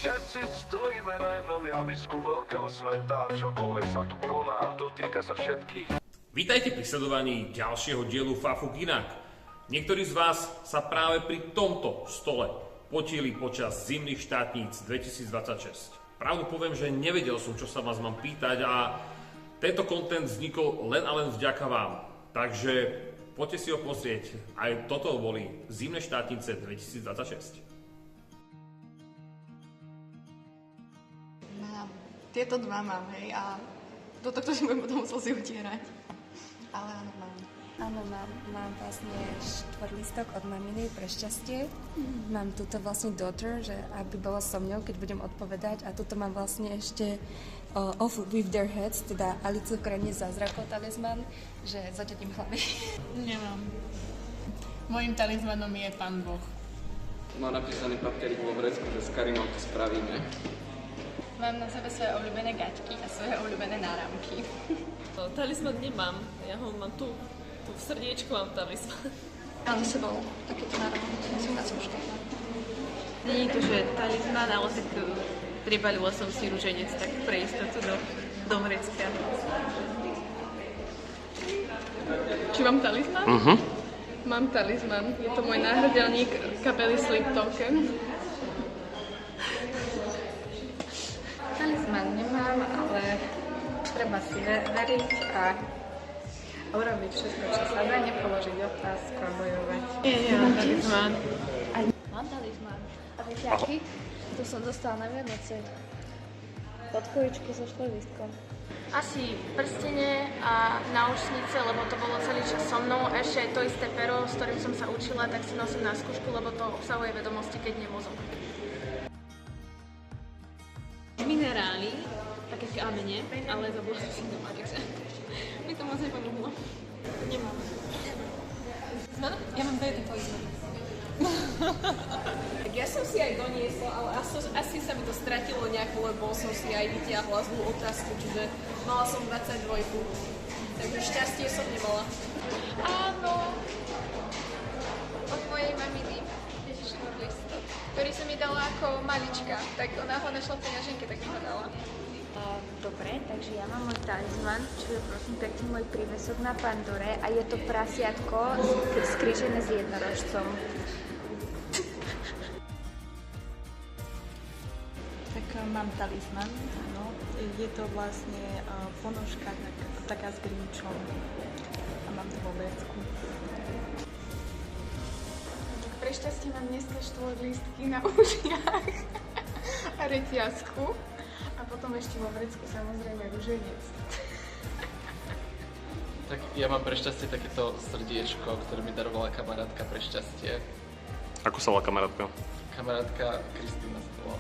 Všetci stojíme na jednom javisku veľkého sveta, čokoľvek sa tu koná, dotýka sa všetkých. Vítajte pri sledovaní ďalšieho dielu Fafuk inak. Niektorí z vás sa práve pri tomto stole potili počas zimných štátnic 2026. Pravdu poviem, že nevedel som, čo sa vás mám pýtať a tento kontent vznikol len a len vďaka vám. Takže poďte si ho pozrieť. Aj toto boli zimné štátnice 2026. Tieto dva mám, hej, a do tohto si budem potom musel si utierať. Ale áno, mám. Áno, mám vlastne štvorlistok od maminy pre šťastie. Mám tuto vlastne daughter, že aby bola so mňou, keď budem odpovedať. A tuto mám vlastne ešte off with their heads, teda Alicu v krajine zázrakov talizman, že zaťatím hlavy. Nemám. Mojím talizmanom je Pán Boh. Mám napísaný papierik vo vrecku, že s Karinou to spravíme. Mám na sebe svoje obľúbené gaťky a svoje obľúbené náramky. Talizman nemám, ja ho mám tu v srdiečku mám talizman. Mám za sebou takéto náramky, som na skúške. Nie je to, že talizman, ale tak pribalila som si ruženec tak pre istotu do vrecka. Či mám talizman? Mám talizman. Je to môj náhradelník kapely Sleep Token. Talizman nemám, ale treba si veriť a urobiť všetko, čo sa dá, nepoložiť otázku a bojovať. Nie, mám talizman. Mám talizman. A viete aký? Tu som dostala na Vianoce. Podkovičku so štvorlistkom. Asi prstenie a náušnice, lebo to bolo celý čas so mnou. Ešte aj to isté pero, s ktorým som sa učila, tak si nosím na skúšku, lebo to obsahuje vedomosti, keď nie mozog. Minerály, také kamene, ale zabudla som si doma, takže mi to moc nepomohlo. Nemám. Ja mám jeden talizman. Tak ja som si aj doniesla, ale asi sa mi to stratilo nejako, lebo som si aj vytiahla zlú otázku, čiže mala som 22. Takže šťastie som nemala. Áno, od mojej maminy. List, ktorý som mi dala ako malička, tak ona ho našla v peňaženke, tak mi ho dala. Dobre, takže ja mám môj talizman, čo je prosím pekne môj prívesok na Pandore a je to prasiatko skrížené s jednorožcom. Tak mám talizman, áno. Je to vlastne ponožka taká s grinčom a mám to vo vrecku. Pre šťastie mám dneska štvorlistky na ušiach a reťazku. A potom ešte vo vrecku samozrejme ruženec. Tak ja mám pre šťastie takéto srdiečko, ktoré mi darovala kamarátka pre šťastie. Ako sa volá kamarátka? Kamarátka Kristína sa to volá.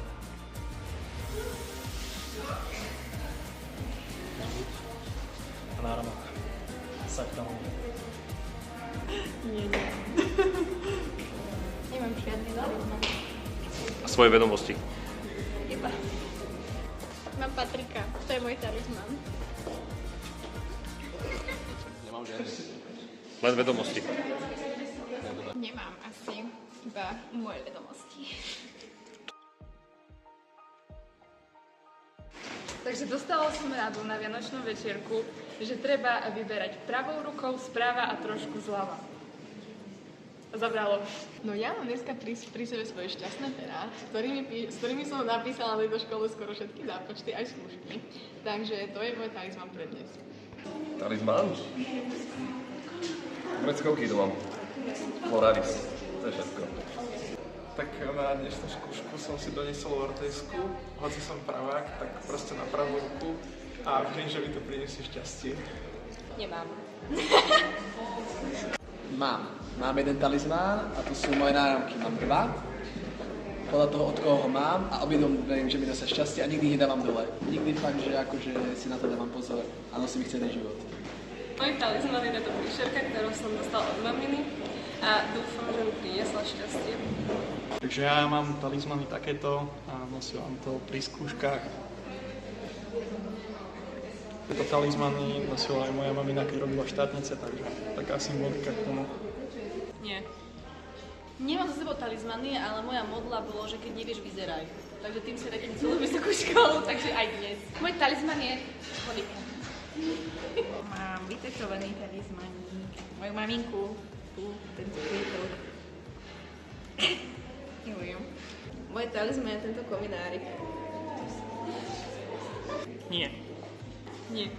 A náramok. Sakta. Nie. Nemám žiadny talizman. A svoje vedomosti? Iba. Mám Patrika, to je môj talizman. Nemám žiadny. Len vedomosti. Nemám asi iba moje vedomosti. Takže dostala som radu na vianočnú večierku, že treba vyberať pravou rukou správa a trošku zľava. Zabralo. No ja mám dneska pri sebe svoje šťastné perá, s ktorými som napísala v tejto škole skoro všetky zápočty, aj skúšky. Takže to je môj talizman pre dnes. Talizman? Vreckovky to mám. Polaris. To je všetko. Tak na dnešnú skúšku som si doniesol ortejsku, hoci som pravák, tak proste na pravú ruku a viem, že mi to priniesie šťastie. Nemám. Mám jeden talizmán a to sú moje náramky. Mám dva. Podľa toho, od koho ho mám a obidvom verím, že mi dosa šťastie a nikdy ich nedávam dole. Nikdy fakt, že akože si na to dávam pozor a nosím ich celý život. Môj talizman je táto príšerka, ktorú som dostala od maminy a dúfam, že mi priniesla šťastie. Takže ja mám talizmany takéto a nosím to pri skúškach. Tieto talizmany nosila aj moja mamina, keď robila štátnice, takže taká symbolika k tomu. Nie. Nemám za sebou talizmany, ale moja modla bolo, že keď nevieš, vyzeraj. takže tým si takým celú vysokú školu, takže aj dnes. Môj talizman je Monika. Mám vytetovaný talizmaník. Moju maminku, tu, tento kvítok. Milujem. Môj talizman je tento kominárik. Nie. Nie.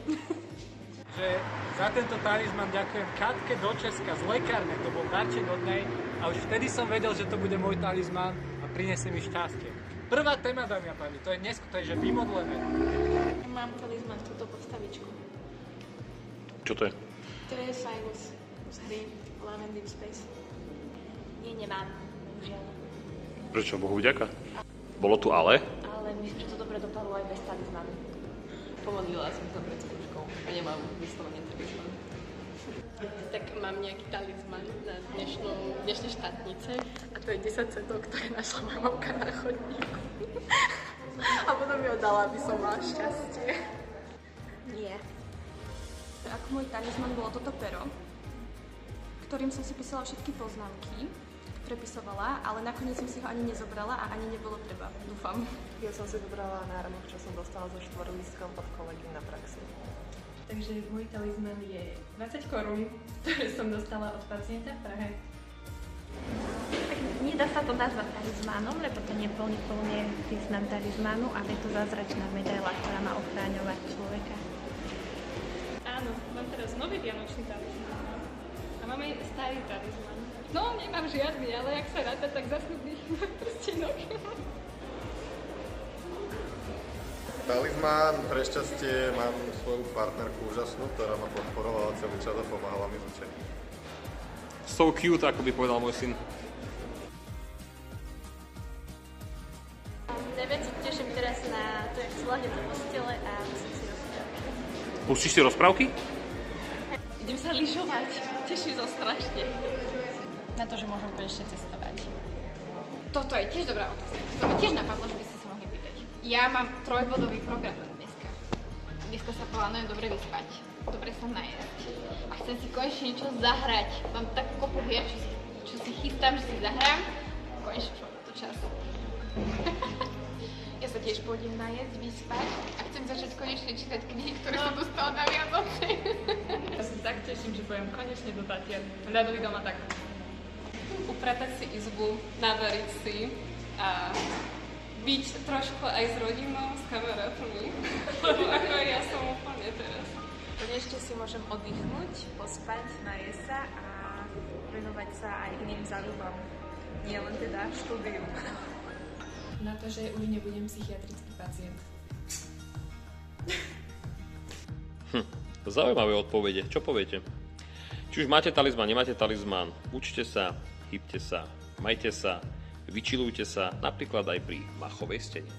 Že za tento talizman ďakujem Katke do Česka z lekárne, to bol darček od nej a už vtedy som vedel, že to bude môj talizman a prinesie mi šťastie. Prvá téma, dámy a páni, to je dnes, to je že vymodlené. Mám talizman, túto postavičku. Čo to je? To je Cyrus z hry Love and Deep Space. Nie, nemám. Žiaľ. Prečo? Bohu vďaka. Bolo tu ale? Ale myslím, že to dobre dopadlo aj bez talizmanu. Pomodlila som sa pred skúškou a nemám vyslovene talizman. Tak mám nejaký talizman na dnešné štátnice a to je 10 centov, ktoré našla moja mamka na chodníku. A potom mi ho dala, aby som mala šťastie. Nie. Ako môj talizman bolo toto pero, ktorým som si písala všetky poznámky, prepisovala, ale nakoniec som si ho ani nezobrala a ani nebolo treba, dúfam. Ja som si vybrala náramok, čo som dostala so štvorlístkom od kolegy na praxi. Takže môj talizman je 20 korún, ktoré som dostala od pacienta v Prahe. Tak nedá sa to nazvať talizmanom, lebo to neplní plne význam talizmanu, ale je to zázračná medaila, ktorá má ochráňovať človeka. Áno, mám teraz nový vianočný talizman a mám aj starý talizman. No, nemám žiadny, ale ak sa ráta, tak zasnubný prstenok. Talizmán, pre šťastie mám svoju partnerku úžasnú, ktorá ma podporovala celý čas a pomáhala mi z učení. So cute, ako by povedal môj syn. Najviac sa teším teraz na to, jak si ľahne do postele a musím si rozprávky. Pustíš si rozprávky? Idem sa lyžovať, teším sa strašne. Na to, že môžem konečne cestovať. Toto je tiež dobrá otázka. To mi tiež napadlo, že by ste sa mohli pýtať. Ja mám trojbodový program dneska. Dneska sa plánujem dobre vyspať, dobre sa najesť. A chcem si konečne niečo zahrať. Mám takú kopu hier, čo si chystám, že si zahrám. Konečne už mám to čas. Ja sa tiež pôjdem najesť, vyspať a chcem začať konečne čítať knihy, ktoré som dostala na Vianoce. Ja sa tak teším, že pôjdem konečne do Tatier. Ľadový doma tak upratať si izbu, navariť si a byť trošku aj s rodinou, s kamarátmi. Lebo ako ja som úplne teraz. Konečne si môžem oddychnúť, pospať, najesť sa a venovať sa aj iným záľubám. Nie len teda štúdiu. Na to, že už nebudem psychiatrický pacient. Zaujímavé odpovede. Čo poviete? Či už máte talizman, nemáte talizman, učte sa, hýbte sa, majte sa, vyčilujte sa, napríklad aj pri Machovej stene.